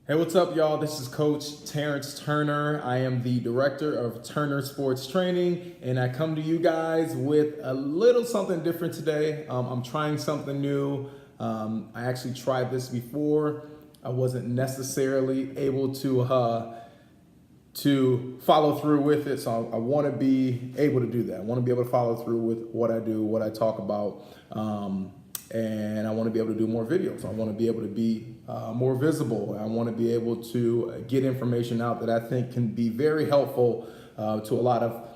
Hey, what's up, y'all? This is Coach Terrance Turner. I am the director of Turner Sports Training, and I come to you guys with a little something different today. I'm trying something new. I actually tried this before. I wasn't necessarily able to follow through with it, so I want to be able to do that. I want to be able to follow through with what I do, what I talk about. And I want to be able to do more videos. I want to be able to be more visible. I want to be able to get information out that I think can be very helpful to a lot of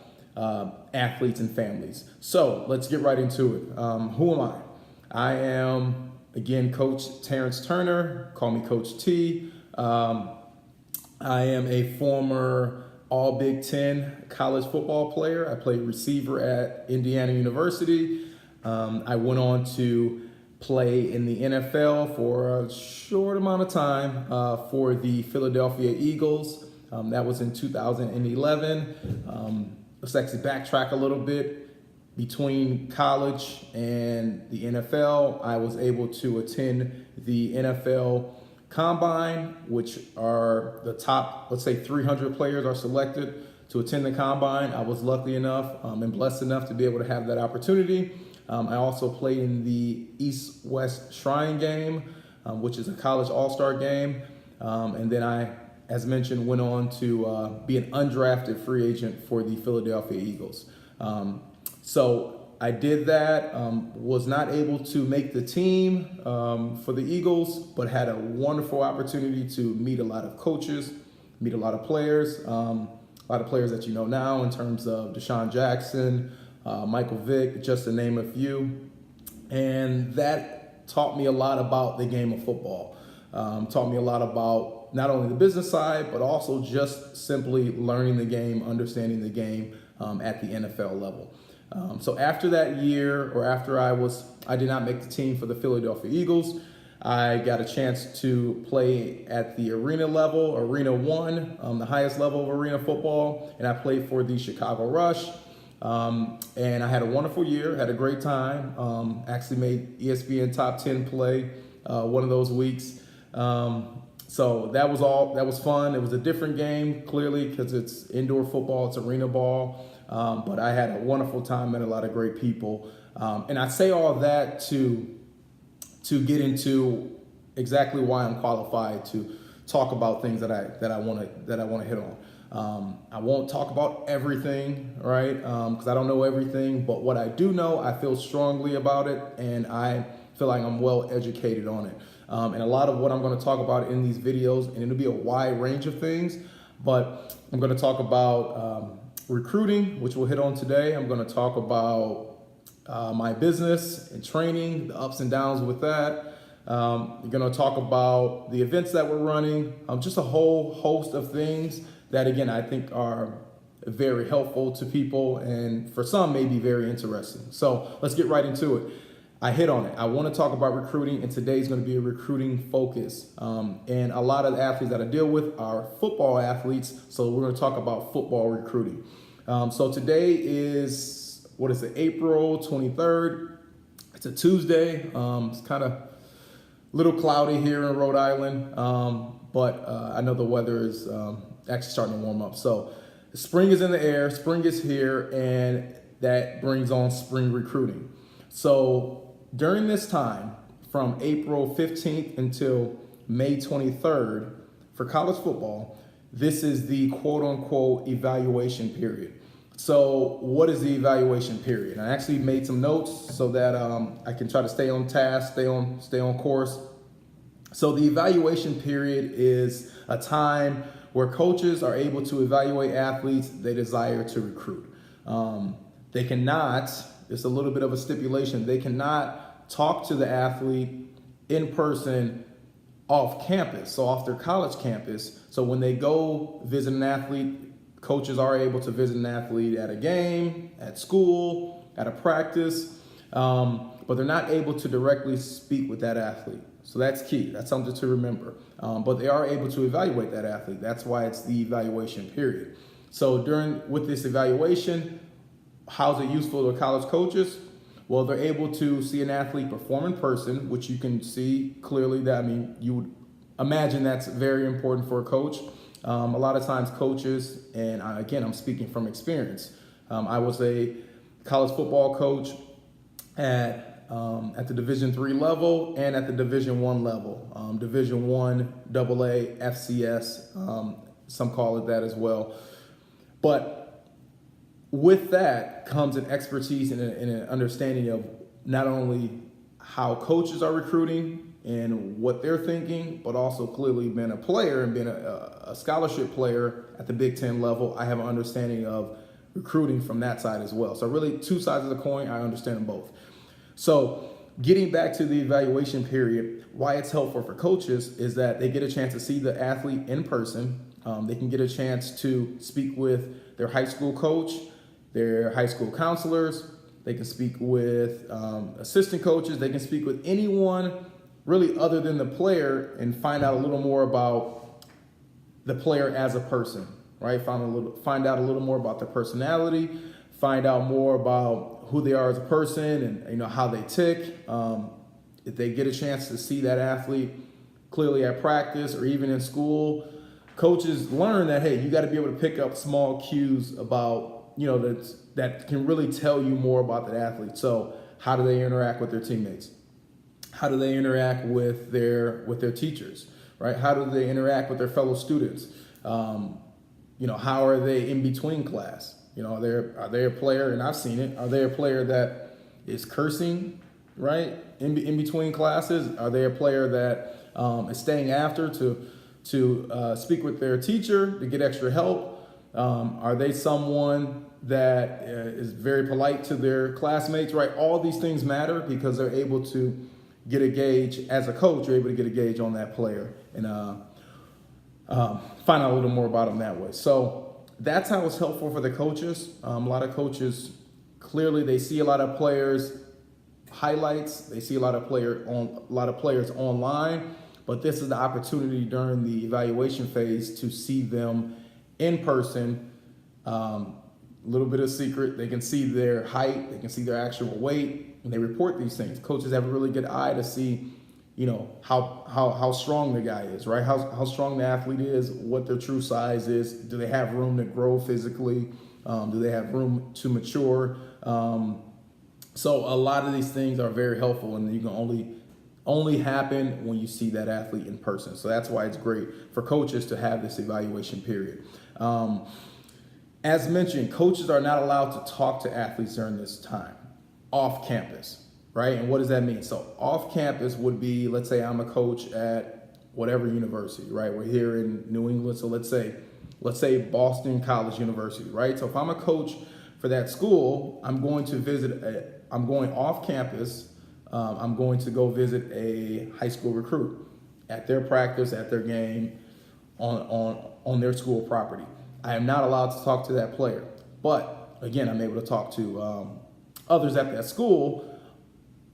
athletes and families. So let's get right into it. Who am I? I am, again, Coach Terrance Turner. Call me Coach T. I am a former All Big Ten college football player. I played receiver at Indiana University. I went on to play in the NFL for a short amount of time for the Philadelphia Eagles. That was in 2011. Let's actually backtrack a little bit. Between college and the NFL, I was able to attend the NFL Combine, which are the top, let's say 300 players are selected to attend the Combine. I was lucky enough and blessed enough to be able to have that opportunity. I also played in the East-West Shrine Game, which is a college all-star game. And then I, as mentioned, went on to be an undrafted free agent for the Philadelphia Eagles. So I did that, was not able to make the team for the Eagles, but had a wonderful opportunity to meet a lot of coaches, meet a lot of players that you know now in terms of Deshaun Jackson, Michael Vick, just to name a few. And that taught me a lot about the game of football. Taught me a lot about not only the business side, but also just simply learning the game, understanding the game at the NFL level. So after that year, or after I did not make the team for the Philadelphia Eagles, I got a chance to play at the arena level, Arena 1, the highest level of arena football, and I played for the Chicago Rush. And I had a wonderful year, had a great time, actually made ESPN Top 10 play one of those weeks. So that was fun. It was a different game, clearly, because it's indoor football, it's arena ball. But I had a wonderful time, met a lot of great people. And I say all that to get into exactly why I'm qualified to talk about things that I want to hit on. I won't talk about everything, right? Because I don't know everything, but what I do know, I feel strongly about it, and I feel like I'm well educated on it. And a lot of what I'm going to talk about in these videos, and it'll be a wide range of things, but I'm going to talk about recruiting, which we'll hit on today. I'm going to talk about my business and training, the ups and downs with that. We're going to talk about the events that we're running, just a whole host of things that, again, I think are very helpful to people, and for some may be very interesting. So let's get right into it. I hit on it. I want to talk about recruiting, and today's going to be a recruiting focus. And a lot of the athletes that I deal with are football athletes, so we're going to talk about football recruiting. So today is, April 23rd. It's a Tuesday. It's kind of a little cloudy here in Rhode Island, but I know the weather is actually starting to warm up. So spring is in the air, spring is here, and that brings on spring recruiting. So during this time, from April 15th until May 23rd, for college football, this is the quote-unquote evaluation period. So what is the evaluation period? I actually made some notes so that I can try to stay on task, stay on course. So the evaluation period is a time where coaches are able to evaluate athletes they desire to recruit. They cannot, it's a little bit of a stipulation, they cannot talk to the athlete in person off campus, so off their college campus. So when they go visit an athlete, coaches are able to visit an athlete at a game, at school, at a practice, but they're not able to directly speak with that athlete. So that's key. That's something to remember. But they are able to evaluate that athlete. That's why it's the evaluation period. So with this evaluation, how's it useful to college coaches? Well, they're able to see an athlete perform in person, which you can see clearly that, you would imagine that's very important for a coach. A lot of times coaches, and again, I'm speaking from experience. I was a college football coach at the Division III level and at the Division I level. Division I, AA, FCS, some call it that as well. But with that comes an expertise and an understanding of not only how coaches are recruiting and what they're thinking, but also clearly being a player and being a scholarship player at the Big Ten level. I have an understanding of recruiting from that side as well. So really two sides of the coin, I understand them both. So getting back to the evaluation period, why it's helpful for coaches is that they get a chance to see the athlete in person. They can get a chance to speak with their high school coach, their high school counselors. They can speak with assistant coaches. They can speak with anyone really other than the player and find out a little more about the player as a person, right? Find out a little more about their personality, find out more about who they are as a person and how they tick. If they get a chance to see that athlete clearly at practice or even in school, coaches learn that, hey, you got to be able to pick up small cues about, that can really tell you more about that athlete. So how do they interact with their teammates? How do they interact with their teachers, right? How do they interact with their fellow students? How are they in between class? Are they a player, and I've seen it, are they a player that is cursing, right, in between classes? Are they a player that is staying after to speak with their teacher to get extra help? Are they someone that is very polite to their classmates, right? All these things matter because they're able to get a gauge, as a coach, you're able to get a gauge on that player and find out a little more about them that way. So that's how it's helpful for the coaches. A lot of coaches, clearly they see a lot of players highlights, they see a lot of players online, but this is the opportunity during the evaluation phase to see them in person. A little bit of secret, they can see their height, they can see their actual weight, and they report these things. Coaches have a really good eye to see, how strong the guy is, right? How strong the athlete is, what their true size is. Do they have room to grow physically? Do they have room to mature? So a lot of these things are very helpful, and you can only happen when you see that athlete in person. So that's why it's great for coaches to have this evaluation period. As mentioned, coaches are not allowed to talk to athletes during this time off campus, right? And what does that mean? So off campus would be, let's say I'm a coach at whatever university, right? We're here in New England, so let's say Boston College University, right? So if I'm a coach for that school, I'm going off campus. I'm going to go visit a high school recruit at their practice, at their game, on their school property. I am not allowed to talk to that player, but again, I'm able to talk to others at that school.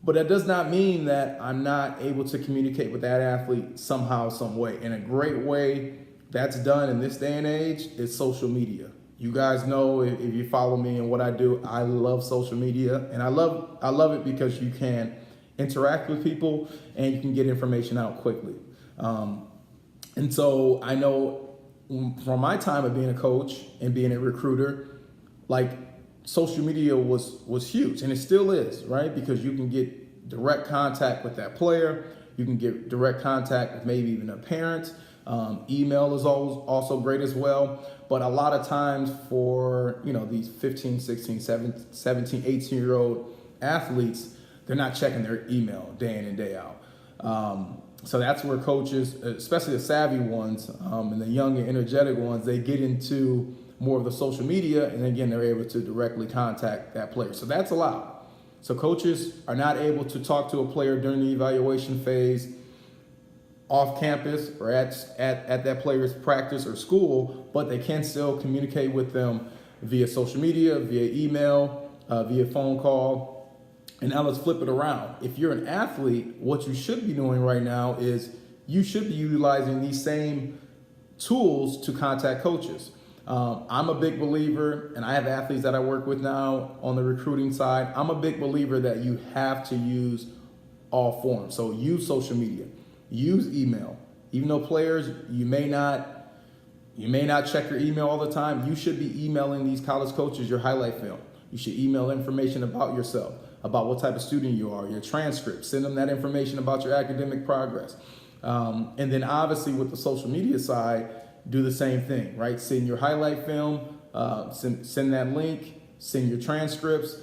But that does not mean that I'm not able to communicate with that athlete somehow, some way. And a great way that's done in this day and age is social media. You guys know, if you follow me and what I do, I love social media, and I love it because you can interact with people and you can get information out quickly. And so I know from my time of being a coach and being a recruiter, like social media was huge, and it still is, right? Because you can get direct contact with that player. You can get direct contact with maybe even a parent. Email is also great as well. But a lot of times for, these 15, 16, 17, 18-year-old athletes, they're not checking their email day in and day out. So that's where coaches, especially the savvy ones and the young and energetic ones, they get into more of the social media, and again, they're able to directly contact that player. So that's allowed. So coaches are not able to talk to a player during the evaluation phase off campus or at that player's practice or school, but they can still communicate with them via social media, via email, via phone call. And now let's flip it around. If you're an athlete, what you should be doing right now is you should be utilizing these same tools to contact coaches. I'm a big believer, and I have athletes that I work with now on the recruiting side. I'm a big believer that you have to use all forms. So use social media, use email, Even though players, you may not check your email all the time, you should be emailing these college coaches your highlight film. You should email information about yourself, about what type of student you are, your transcript. Send them that information about your academic progress. And then obviously with the social media side, do the same thing, right? Send your highlight film, send that link, send your transcripts,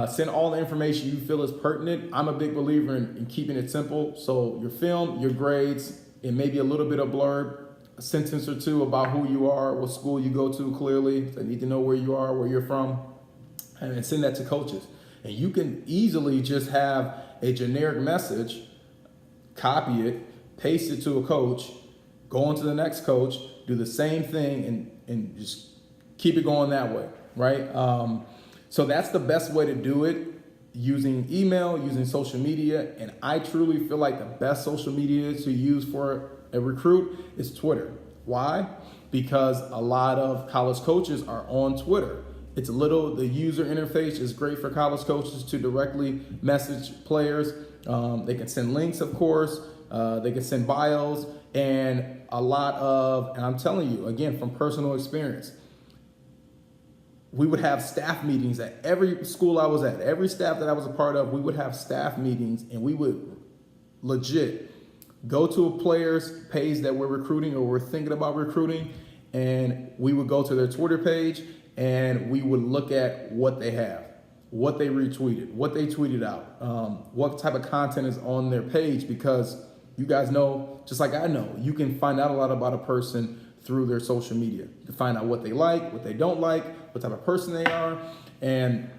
send all the information you feel is pertinent. I'm a big believer in keeping it simple. So your film, your grades, and maybe a little bit of blurb, a sentence or two about who you are, what school you go to clearly. They need to know where you are, where you're from, and send that to coaches. And you can easily just have a generic message, copy it, paste it to a coach, go on to the next coach, do the same thing, and just keep it going that way, right? So that's the best way to do it, using email, using social media. And I truly feel like the best social media to use for a recruit is Twitter. Why? Because a lot of college coaches are on Twitter. The user interface is great for college coaches to directly message players. They can send links, of course. They can send bios, and and I'm telling you, again, from personal experience, we would have staff meetings at every school I was at, every staff that I was a part of, we would have staff meetings, and we would legit go to a player's page that we're recruiting or we're thinking about recruiting, and we would go to their Twitter page and we would look at what they have, what they retweeted, what they tweeted out, what type of content is on their page, because you guys know, just like I know, you can find out a lot about a person through their social media. You can find out what they like, what they don't like, what type of person they are. And,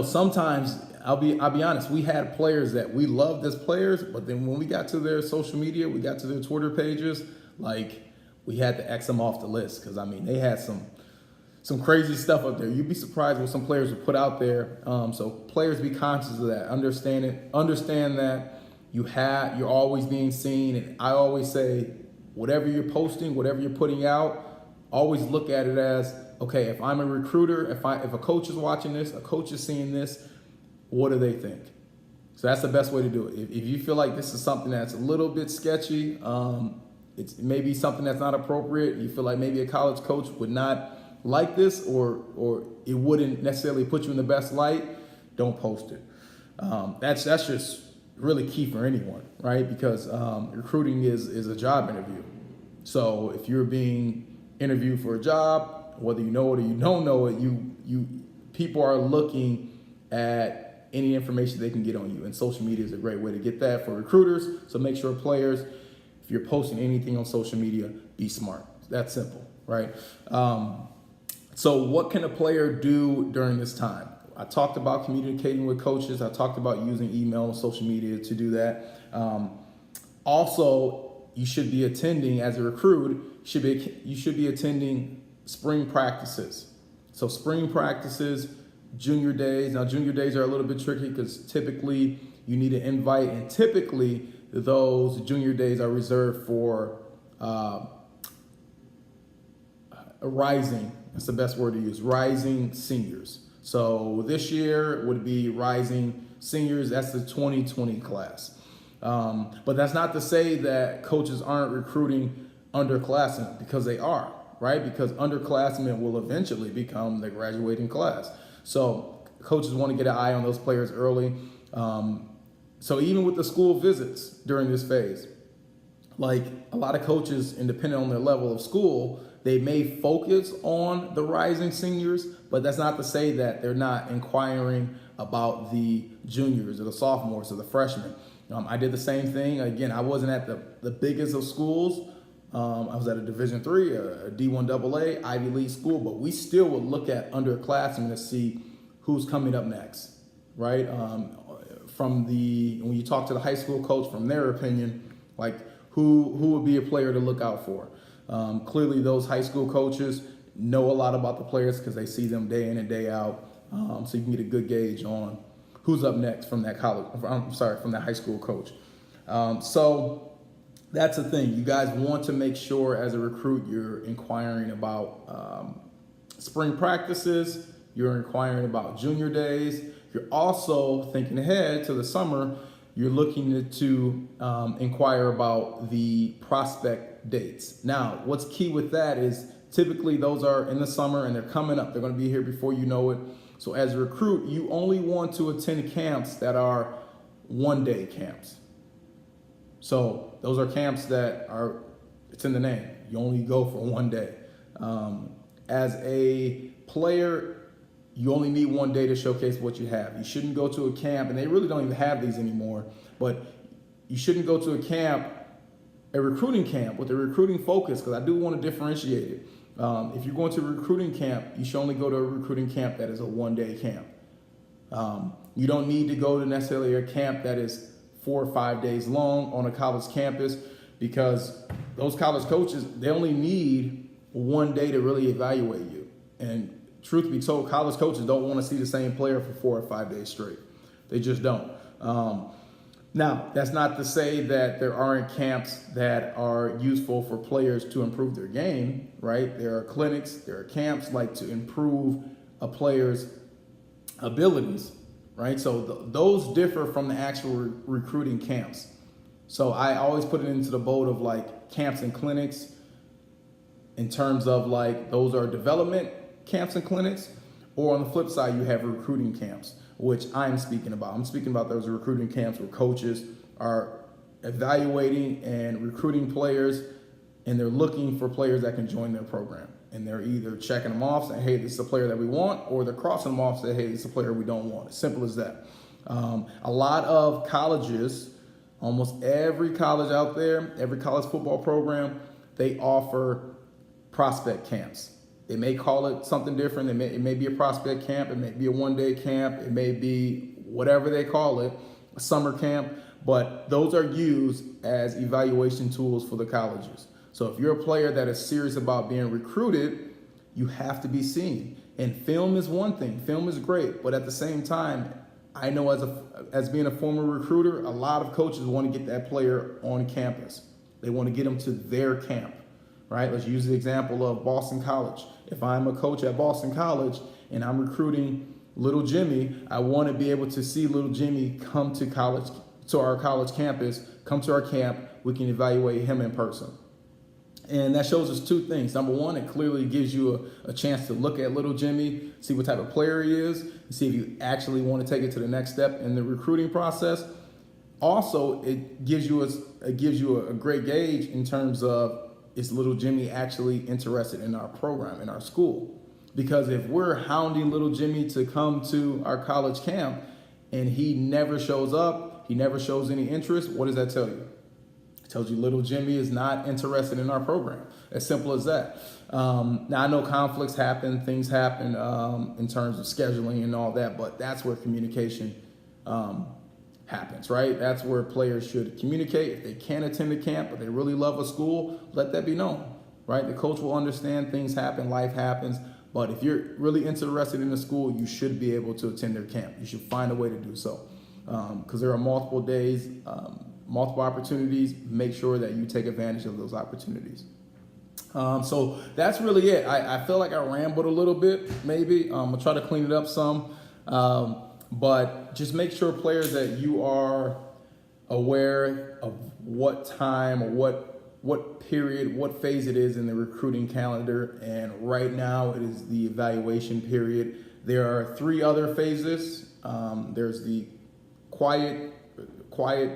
sometimes I'll be honest, we had players that we loved as players, but then when we got to their social media, we got to their Twitter pages, we had to X them off the list. Cause they had some crazy stuff up there. You'd be surprised what some players would put out there. So players, be conscious of that. Understand that you're always being seen. And I always say, whatever you're posting, whatever you're putting out, always look at it as, okay, if I'm a recruiter, if a coach is watching this, a coach is seeing this, what do they think? So that's the best way to do it. If you feel like this is something that's a little bit sketchy, it's maybe something that's not appropriate, you feel like maybe a college coach would not like this, or it wouldn't necessarily put you in the best light, don't post it. That's just really key for anyone, right? Because recruiting is a job interview. So if you're being interviewed for a job, whether you know it or you don't know it, people are looking at any information they can get on you, and social media is a great way to get that for recruiters. So make sure players, if you're posting anything on social media, be smart. That's simple, right? So what can a player do during this time? I talked about communicating with coaches. I talked about using email and social media to do that. Also, you should be attending, as a recruit, you should be attending spring practices. So spring practices, junior days. Now, junior days are a little bit tricky because typically you need an invite, and typically those junior days are reserved for that's the best word to use, rising seniors. So this year would be rising seniors. That's the 2020 class. But that's not to say that coaches aren't recruiting underclassmen, because they are, right? Because underclassmen will eventually become the graduating class. So coaches want to get an eye on those players early. So even with the school visits during this phase, like a lot of coaches, and depending on their level of school, they may focus on the rising seniors, but that's not to say that they're not inquiring about the juniors or the sophomores or the freshmen. I did the same thing. Again, I wasn't at the biggest of schools. I was at a Division III, a D1 AA, Ivy League school, but we still would look at underclassmen to see who's coming up next, right? When you talk to the high school coach, from their opinion, like who would be a player to look out for? Clearly, those high school coaches know a lot about the players because they see them day in and day out. So you can get a good gauge on who's up next from that from that high school coach. So that's the thing. You guys want to make sure as a recruit you're inquiring about spring practices. You're inquiring about junior days. You're also thinking ahead to the summer. you're looking to inquire about the prospect dates. Now, what's key with that is typically those are in the summer and they're coming up. They're going to be here before you know it. So as a recruit, you only want to attend camps that are one-day camps. So those are camps that are, it's in the name. You only go for one day. As a player, you only need one day to showcase what you have. You shouldn't go to a camp, and they really don't even have these anymore, but you shouldn't go to a camp, a recruiting camp with a recruiting focus, because I do want to differentiate it. If you're going to a recruiting camp, you should only go to a recruiting camp that is a one-day camp. You don't need to go to necessarily a camp that is 4 or 5 days long on a college campus, because those college coaches, they only need one day to really evaluate you. And truth be told, college coaches don't want to see the same player for 4 or 5 days straight. They just don't. Now, that's not to say that there aren't camps that are useful for players to improve their game, right? There are clinics, there are camps like to improve a player's abilities, right? So those differ from the actual recruiting camps. So I always put it into the boat of like camps and clinics in terms of like those are development camps and clinics, or on the flip side, you have recruiting camps, which I'm speaking about. I'm speaking about those recruiting camps where coaches are evaluating and recruiting players, and they're looking for players that can join their program. And they're either checking them off, saying, hey, this is a player that we want, or they're crossing them off, saying, hey, this is a player we don't want. As simple as that. A lot of colleges, almost every college out there, every college football program, they offer prospect camps. They may call it something different. It may be a prospect camp. It may be a one-day camp. It may be whatever they call it, a summer camp. But those are used as evaluation tools for the colleges. So if you're a player that is serious about being recruited, you have to be seen. And film is one thing. Film is great. But at the same time, I know as being a former recruiter, a lot of coaches want to get that player on campus. They want to get them to their camp. Right? Let's use the example of Boston College. If I'm a coach at Boston College and I'm recruiting little Jimmy, I want to be able to see little Jimmy come to college, to our college campus, come to our camp. We can evaluate him in person. And that shows us two things. Number one, it clearly gives you a chance to look at little Jimmy, see what type of player he is, and see if you actually want to take it to the next step in the recruiting process. Also, it gives you a great gauge in terms of, is little Jimmy actually interested in our program, in our school? Because if we're hounding little Jimmy to come to our college camp and he never shows up, he never shows any interest, what does that tell you? It tells you little Jimmy is not interested in our program. As simple as that. Now, I know conflicts happen, things happen in terms of scheduling and all that, but that's where communication happens, right? That's where players should communicate. If they can't attend the camp, but they really love a school, let that be known, right? The coach will understand things happen, life happens, but if you're really interested in the school, you should be able to attend their camp. You should find a way to do so, because there are multiple days, multiple opportunities. Make sure that you take advantage of those opportunities. So that's really it. I feel like I rambled a little bit, maybe. I'll try to clean it up some. But just make sure, players, that you are aware of what time or what period, what phase it is in the recruiting calendar. And right now it is the evaluation period. There are 3 other phases. There's the quiet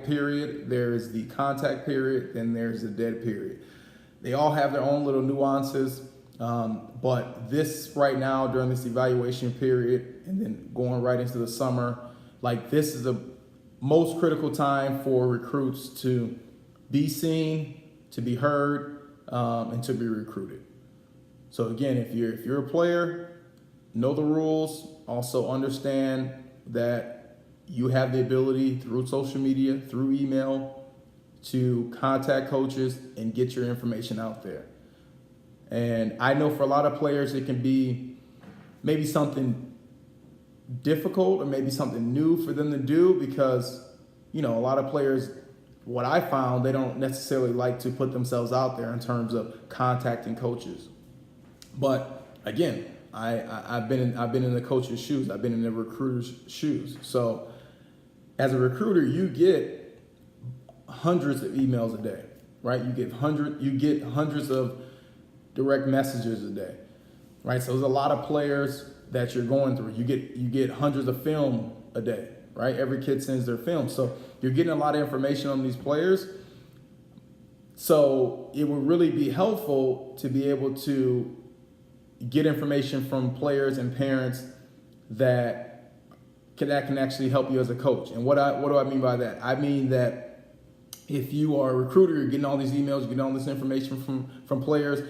period, there's the contact period, then there's the dead period. They all have their own little nuances. But this right now, during this evaluation period, and then going right into the summer, like this is the most critical time for recruits to be seen, to be heard, and to be recruited. So again, if you're a player, know the rules. Also understand that you have the ability through social media, through email, to contact coaches and get your information out there. And I know for a lot of players, it can be maybe something difficult or maybe something new for them to do, because, a lot of players, what I found, they don't necessarily like to put themselves out there in terms of contacting coaches. But again, I've been in the coach's shoes. I've been in the recruiter's shoes. So as a recruiter, you get hundreds of emails a day, right? You get hundreds of direct messages a day, right? So there's a lot of players that you're going through. You get hundreds of film a day, right? Every kid sends their film. So you're getting a lot of information on these players. So it would really be helpful to be able to get information from players and parents that can actually help you as a coach. And what do I mean by that? I mean that if you are a recruiter, you're getting all these emails, you're getting all this information from players,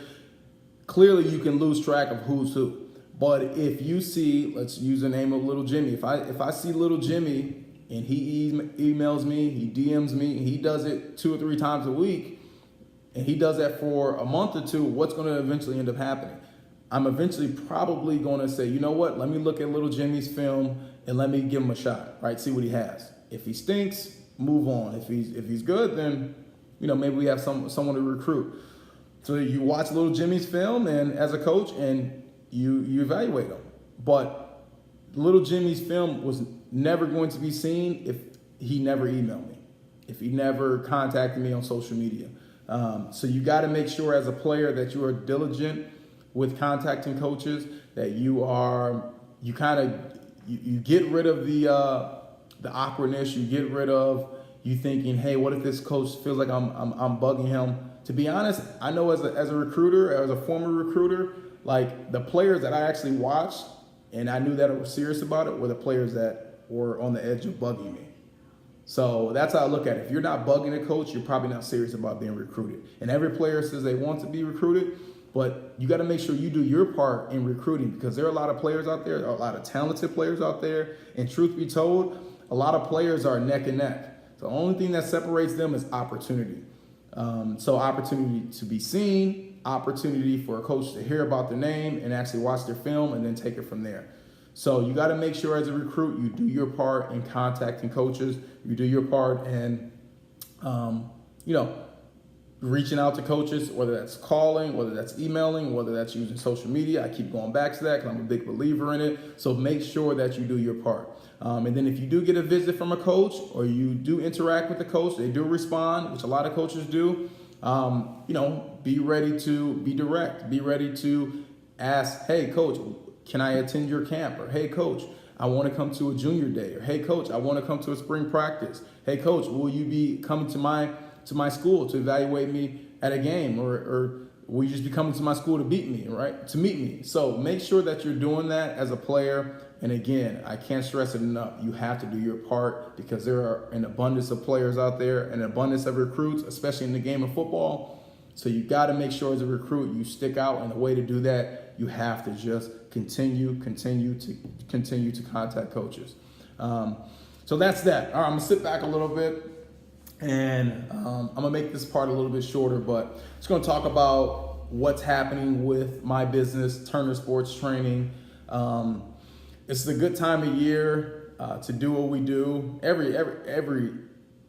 clearly you can lose track of who's who. But if you see, let's use the name of Little Jimmy. If I see Little Jimmy and he emails me, he DMs me, and he does it 2 or 3 times a week, and he does that for a month or two, what's going to eventually end up happening? I'm eventually probably going to say, you know what? Let me look at Little Jimmy's film and let me give him a shot, right? See what he has. If he stinks, move on. If he's good, then maybe we have someone to recruit. So you watch Little Jimmy's film, and as a coach, and you evaluate him. But Little Jimmy's film was never going to be seen if he never emailed me, if he never contacted me on social media. So you got to make sure as a player that you are diligent with contacting coaches, that you get rid of the awkwardness, you get rid of you thinking, hey, what if this coach feels like I'm bugging him? To be honest, I know as a recruiter, as a former recruiter, like the players that I actually watched and I knew that I was serious about it were the players that were on the edge of bugging me. So that's how I look at it. If you're not bugging a coach, you're probably not serious about being recruited. And every player says they want to be recruited, but you got to make sure you do your part in recruiting, because there are a lot of players out there, a lot of talented players out there. And truth be told, a lot of players are neck and neck. The only thing that separates them is opportunity. So opportunity to be seen, opportunity for a coach to hear about their name and actually watch their film and then take it from there. So you got to make sure as a recruit, you do your part in contacting coaches. You do your part in, reaching out to coaches, whether that's calling, whether that's emailing, whether that's using social media. I keep going back to that because I'm a big believer in it. So make sure that you do your part. And then if you do get a visit from a coach or you do interact with the coach, they do respond, which a lot of coaches do. Be ready to be direct. Be ready to ask, hey, coach, can I attend your camp? Or, hey, coach, I want to come to a junior day. Or, hey, coach, I want to come to a spring practice. Hey, coach, will you be coming to my school to evaluate me at a game? Or will you just be coming to my school to beat me, right? To meet me. So make sure that you're doing that as a player. And again, I can't stress it enough. You have to do your part, because there are an abundance of players out there, an abundance of recruits, especially in the game of football. So you got to make sure as a recruit you stick out, and the way to do that, you have to just continue to contact coaches. So that's that. All right, I'm gonna sit back a little bit, and I'm gonna make this part a little bit shorter, but just gonna talk about what's happening with my business, Turner Sports Training. It's a good time of year to do what we do. Every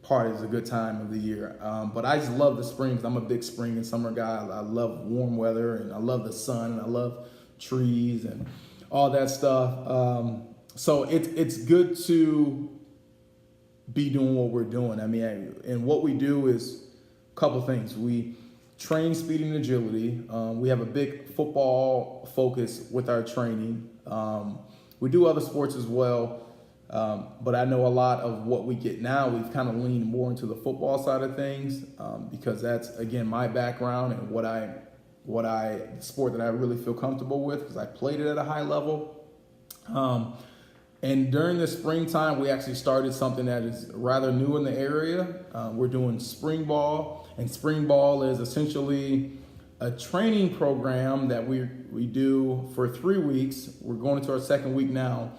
part is a good time of the year, but I just love the spring because I'm a big spring and summer guy. I love warm weather, and I love the sun, and I love trees and all that stuff. So it's good to be doing what we're doing. I mean, and what we do is a couple things. We train speed and agility. We have a big football focus with our training. We do other sports as well, but I know a lot of what we get now, we've kind of leaned more into the football side of things, because that's, again, my background and the sport that I really feel comfortable with, because I played it at a high level. And during the springtime, we actually started something that is rather new in the area. We're doing spring ball, and spring ball is essentially a training program that we do for 3 weeks. We're going into our second week now,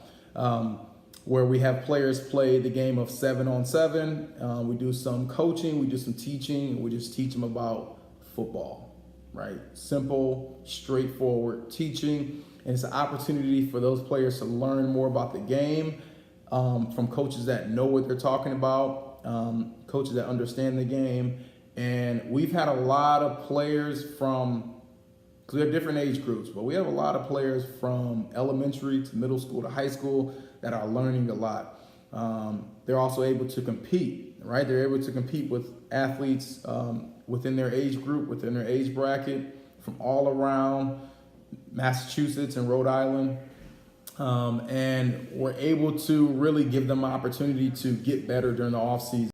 where we have players play the game of 7-on-7. We do some coaching, we do some teaching, we just teach them about football, right? Simple, straightforward teaching. And it's an opportunity for those players to learn more about the game from coaches that know what they're talking about, coaches that understand the game. And we've had a lot of players because we have different age groups, but we have a lot of players from elementary to middle school to high school that are learning a lot. they're also able to compete, right? They're able to compete with athletes within their age group, within their age bracket, from all around Massachusetts and Rhode Island. And we're able to really give them an opportunity to get better during the off season.